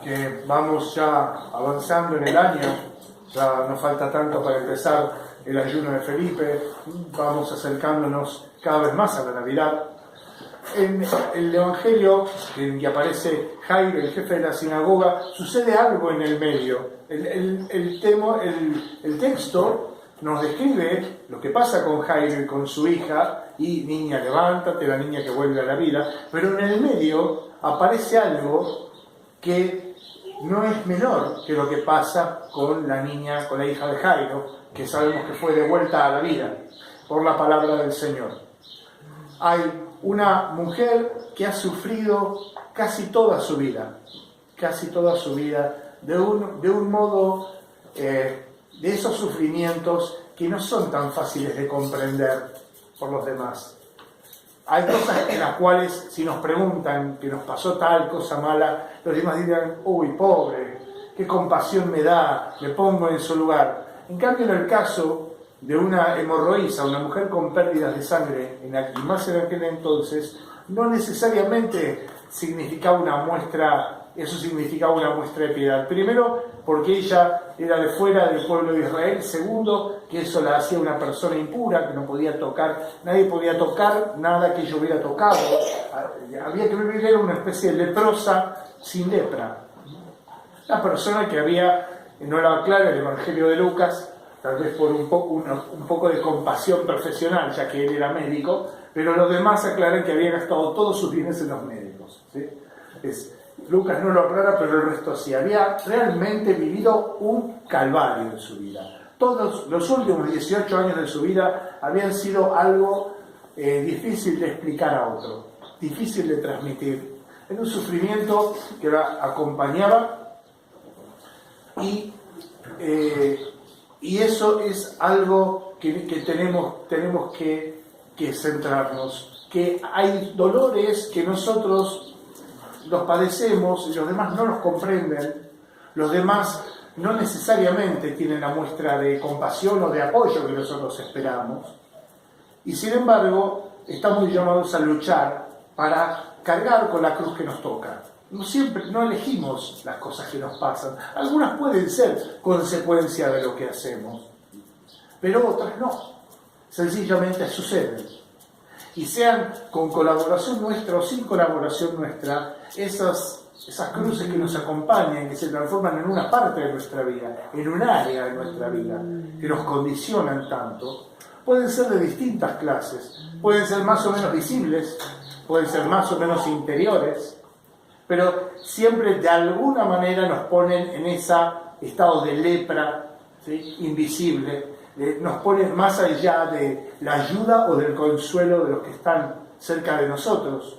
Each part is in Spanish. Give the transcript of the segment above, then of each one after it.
que vamos ya avanzando en el año, ya nos falta tanto para empezar el ayuno de Felipe, vamos acercándonos cada vez más a la Navidad. En el Evangelio, en que aparece Jairo, el jefe de la sinagoga, sucede algo en el medio. El texto nos describe lo que pasa con Jairo y con su hija, y niña, levántate, la niña que vuelve a la vida, pero en el medio aparece algo que no es menor que lo que pasa con la niña, con la hija de Jairo, que sabemos que fue devuelta a la vida por la palabra del Señor. Hay una mujer que ha sufrido casi toda su vida, de un modo, de esos sufrimientos que no son tan fáciles de comprender por los demás. Hay cosas en las cuales, si nos preguntan que nos pasó tal cosa mala, los demás dirán, uy, pobre, qué compasión me da, me pongo en su lugar. En cambio, en el caso de una hemorroísa, una mujer con pérdidas de sangre, y más en aquel entonces, no necesariamente significaba una muestra de piedad. Primero, porque ella era de fuera del pueblo de Israel. Segundo, que eso la hacía una persona impura, que no podía tocar, nadie podía tocar nada que ella hubiera tocado. Había que vivir, era una especie de leprosa sin lepra. La persona que no era clara el Evangelio de Lucas, tal vez por un poco de compasión profesional, ya que él era médico, pero los demás aclaran que había gastado todos sus bienes en los médicos, ¿sí? Lucas no lo aclara, pero el resto sí. Había realmente vivido un calvario en su vida. Todos los últimos 18 años de su vida habían sido algo difícil de explicar a otro, difícil de transmitir. Era un sufrimiento que la acompañaba y eso es algo que tenemos que centrarnos, que hay dolores que nosotros los padecemos y los demás no los comprenden, los demás no necesariamente tienen la muestra de compasión o de apoyo que nosotros esperamos, y sin embargo estamos llamados a luchar para cargar con la cruz que nos toca. No elegimos las cosas que nos pasan. Algunas pueden ser consecuencia de lo que hacemos, pero otras no. Sencillamente suceden. Y sean con colaboración nuestra o sin colaboración nuestra, esas cruces que nos acompañan, que se transforman en una parte de nuestra vida, en un área de nuestra vida, que nos condicionan tanto, pueden ser de distintas clases. Pueden ser más o menos visibles, pueden ser más o menos interiores, pero siempre de alguna manera nos ponen en ese estado de lepra, ¿sí? Invisible, nos ponen más allá de la ayuda o del consuelo de los que están cerca de nosotros.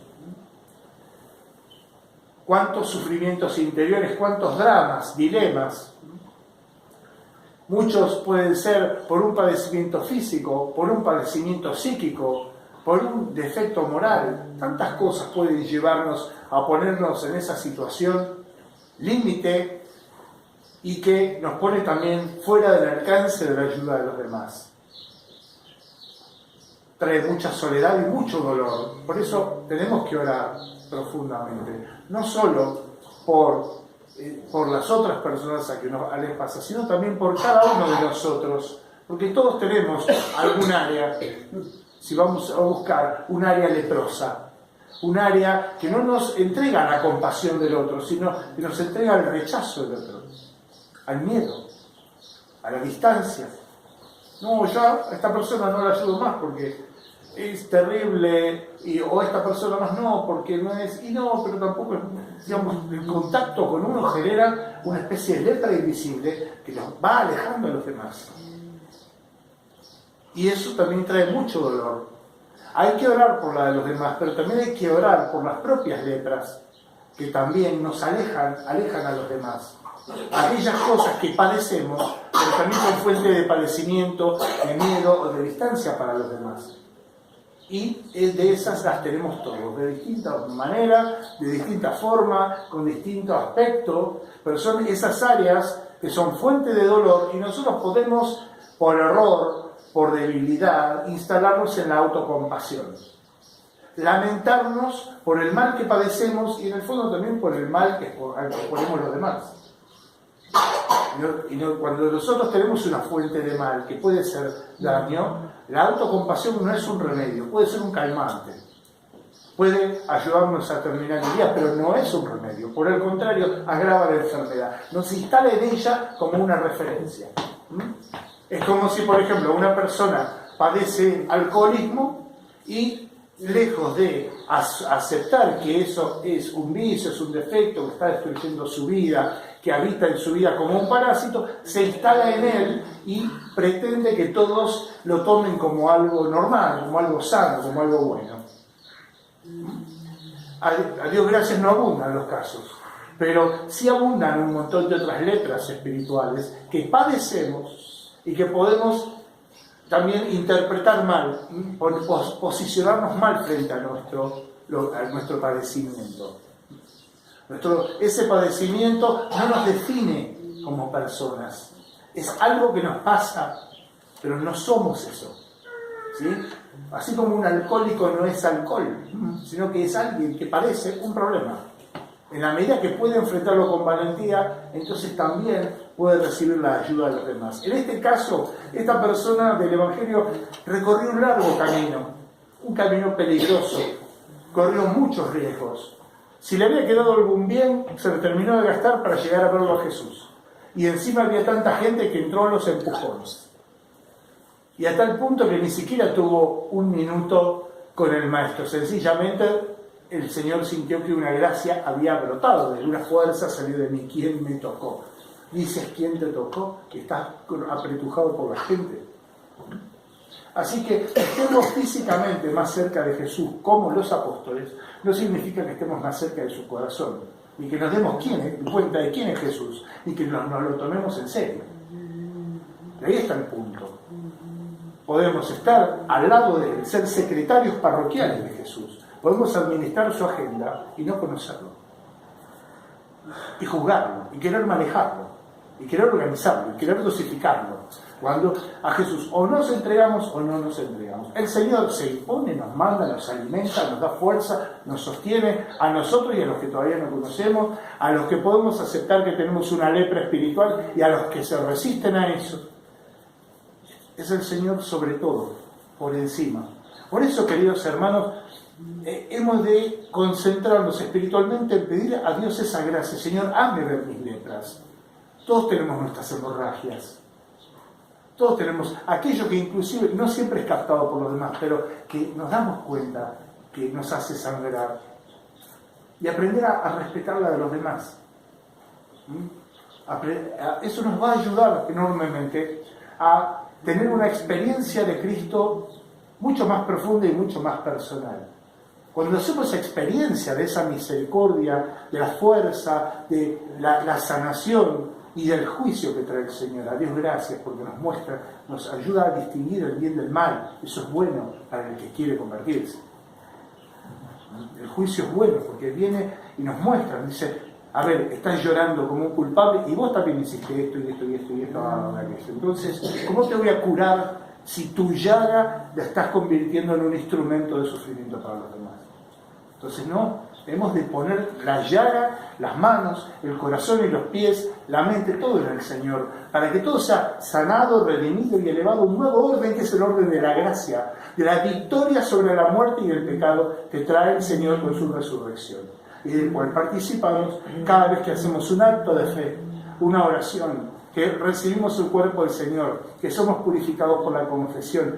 Cuántos sufrimientos interiores, cuántos dramas, dilemas. Muchos pueden ser por un padecimiento físico, por un padecimiento psíquico, por un defecto moral. Tantas cosas pueden llevarnos a ponernos en esa situación límite y que nos pone también fuera del alcance de la ayuda de los demás. Trae mucha soledad y mucho dolor. Por eso tenemos que orar profundamente, no solo por las otras personas a que les pasa, sino también por cada uno de nosotros, porque todos tenemos algún área. Si vamos a buscar un área leprosa, un área que no nos entrega la compasión del otro, sino que nos entrega el rechazo del otro, al miedo, a la distancia. No, ya a esta persona no la ayudo más porque es terrible, o a esta persona más no, porque no es, y no, pero tampoco, digamos, el contacto con uno genera una especie de lepra invisible que nos va alejando a los demás. Y eso también trae mucho dolor. Hay que orar por la de los demás, pero también hay que orar por las propias lepras, que también nos alejan a los demás. Aquellas cosas que padecemos, pero también son fuente de padecimiento, de miedo o de distancia para los demás. Y de esas las tenemos todos, de distintas maneras, de distintas formas, con distintos aspectos, pero son esas áreas que son fuente de dolor y nosotros podemos, por error, por debilidad, instalarnos en la autocompasión. lamentarnos por el mal que padecemos y en el fondo también por el mal que ponemos los demás. Cuando nosotros tenemos una fuente de mal que puede ser daño, la autocompasión no es un remedio, puede ser un calmante. Puede ayudarnos a terminar el día, pero no es un remedio. Por el contrario, agrava la enfermedad. Nos instala en ella como una referencia. Es como si, por ejemplo, una persona padece alcoholismo y lejos de aceptar que eso es un vicio, es un defecto, que está destruyendo su vida, que habita en su vida como un parásito, se instala en él y pretende que todos lo tomen como algo normal, como algo sano, como algo bueno. A Dios gracias no abundan los casos, pero sí abundan un montón de otras letras espirituales que padecemos y que podemos también interpretar mal, posicionarnos mal frente a nuestro padecimiento. Ese padecimiento no nos define como personas, es algo que nos pasa, pero no somos eso. ¿Sí? Así como un alcohólico no es alcohol, sino que es alguien que padece un problema. En la medida que puede enfrentarlo con valentía, entonces también puede recibir la ayuda de los demás. En este caso, esta persona del Evangelio recorrió un largo camino, un camino peligroso, corrió muchos riesgos. Si le había quedado algún bien, se lo terminó de gastar para llegar a verlo a Jesús. Y encima había tanta gente que entró a los empujones. Y a tal punto que ni siquiera tuvo un minuto con el maestro. Sencillamente el Señor sintió que una gracia había brotado, de una fuerza salió de mí. ¿Quién me tocó? Dices, ¿quién te tocó? Que estás apretujado por la gente. Así que estemos físicamente más cerca de Jesús, como los apóstoles, no significa que estemos más cerca de su corazón, ni que nos demos cuenta de quién es Jesús, ni que nos lo tomemos en serio. Y ahí está el punto. Podemos estar al lado de él, ser secretarios parroquiales de Jesús. Podemos administrar su agenda y no conocerlo. Y juzgarlo, y querer manejarlo, y querer organizarlo, y querer dosificarlo. Cuando a Jesús o nos entregamos o no nos entregamos. El Señor se impone, nos manda, nos alimenta, nos da fuerza, nos sostiene a nosotros y a los que todavía no conocemos, a los que podemos aceptar que tenemos una lepra espiritual y a los que se resisten a eso. Es el Señor sobre todo, por encima. Por eso, queridos hermanos, hemos de concentrarnos espiritualmente en pedir a Dios esa gracia. Señor, hazme ver mis lepras. Todos tenemos nuestras hemorragias. Todos tenemos aquello que inclusive no siempre es captado por los demás, pero que nos damos cuenta que nos hace sangrar. Y aprender a respetar la de los demás. Eso nos va a ayudar enormemente a tener una experiencia de Cristo mucho más profunda y mucho más personal. Cuando hacemos experiencia de esa misericordia, de la fuerza, de la sanación y del juicio que trae el Señor, a Dios gracias porque nos muestra, nos ayuda a distinguir el bien del mal. Eso es bueno para el que quiere convertirse. El juicio es bueno porque viene y nos muestra, dice, a ver, estás llorando como un culpable y vos también hiciste esto y esto y esto y esto. Entonces, ¿cómo te voy a curar si tu llaga la estás convirtiendo en un instrumento de sufrimiento para los demás? Entonces, no, hemos de poner la llaga, las manos, el corazón y los pies, la mente, todo en el Señor, para que todo sea sanado, redimido y elevado a un nuevo orden que es el orden de la gracia, de la victoria sobre la muerte y el pecado que trae el Señor con su resurrección. Y del cual participamos cada vez que hacemos un acto de fe, una oración, que recibimos el cuerpo del Señor, que somos purificados por la confesión.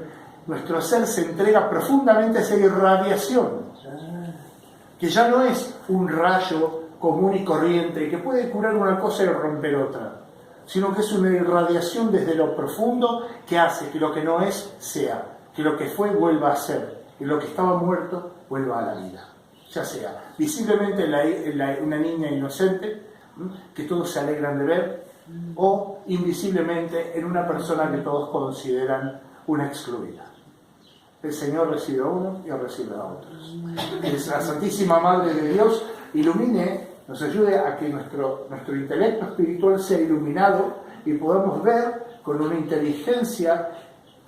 Nuestro ser se entrega profundamente a esa irradiación, que ya no es un rayo común y corriente, que puede curar una cosa y romper otra, sino que es una irradiación desde lo profundo que hace que lo que no es, sea, que lo que fue vuelva a ser, que lo que estaba muerto vuelva a la vida. Ya sea visiblemente una niña inocente que todos se alegran de ver, o invisiblemente en una persona que todos consideran una excluida. El Señor recibe a uno y recibe a otros. Que la Santísima Madre de Dios ilumine, nos ayude a que nuestro intelecto espiritual sea iluminado y podamos ver con una inteligencia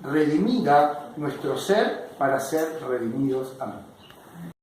redimida nuestro ser para ser redimidos. Amén.